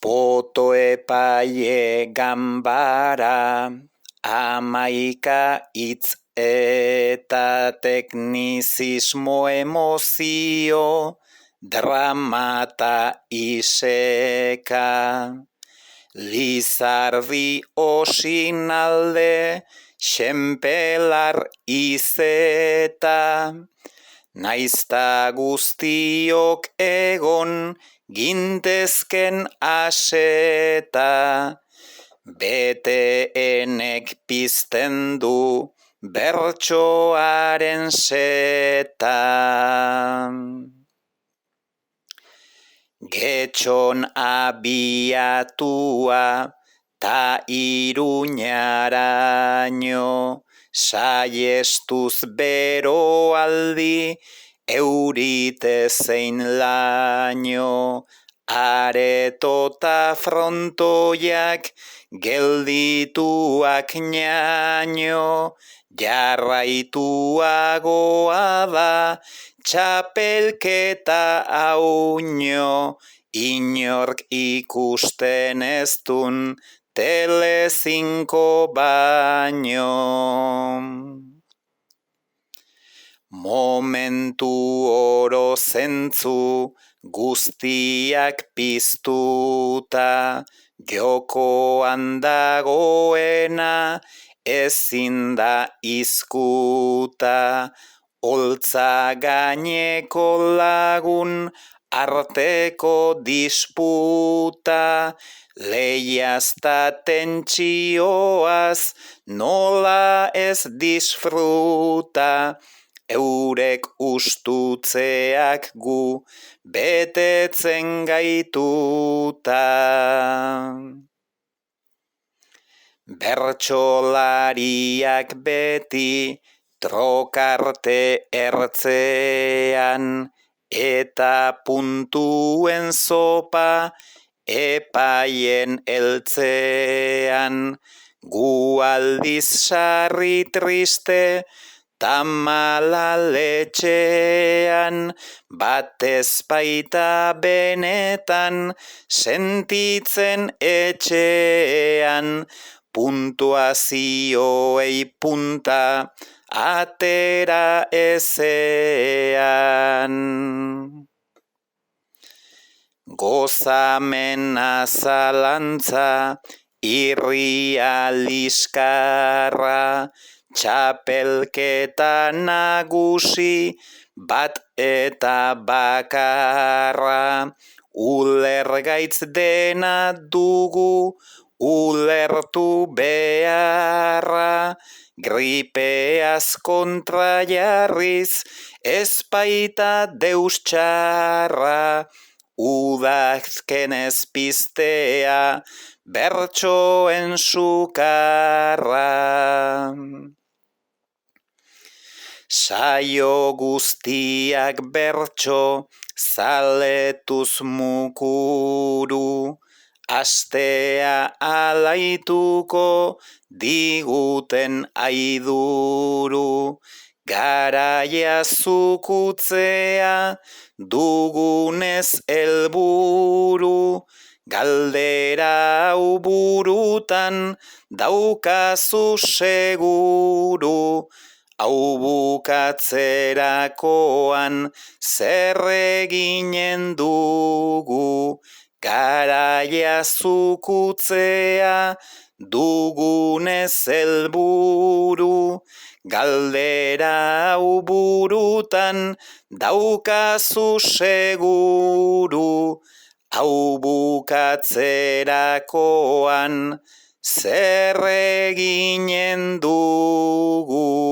Poto epaile ganbara, 11 hitz eta teknizismo emozio, drama eta iseka. Lizardi osinalde, xenpelar izeta, naizta guztiok egon gintezken aseta, BTNek pizten du bertsoaren seta. Getxon abiatua ta Iruñaraino, saiestuz beroaldi eurite zein laino, areto ta frontoiak geldituak ñaino, jarraituagoa da txapelketa auño, inork ikusten ez dun Telecinco baino. Momentu oro zentzu guztiak piztuta, jokoan dagoena ezin da izkuta, holtza gaineko lagun arteko disputa, lehiaz ta tentsioaz nola ez disfruta, eurek ustutzeak gu betetzen gaituta. Bertsolariak beti trokarte ertzean, eta puntuen zopa epaien eltzean, gu aldiz sarri triste tamala letxean, batez baita benetan sentitzen etxean, puntuazioei punta atera ezean. Gozamena zalantza, irria liskarra, txapelketa nagusi bat eta bakarra, ulergaitz dena dugu ulertu beharra, gripeaz kontra jarriz ez baita deus txarra, udazkenez piztea bertsoen sukarra. Saio guztiak bertso zaletuz mukuru, astea alaituko diguten aiduru, garaia zukutzea dugunez helburu, galdera hau burutan daukazu seguru, hau bukatzerakoan zer eginen dugu, garaia zukutzea dugunez helburu, galdera hau burutan daukazu seguru, hau bukatzerakoan zer eginen dugu.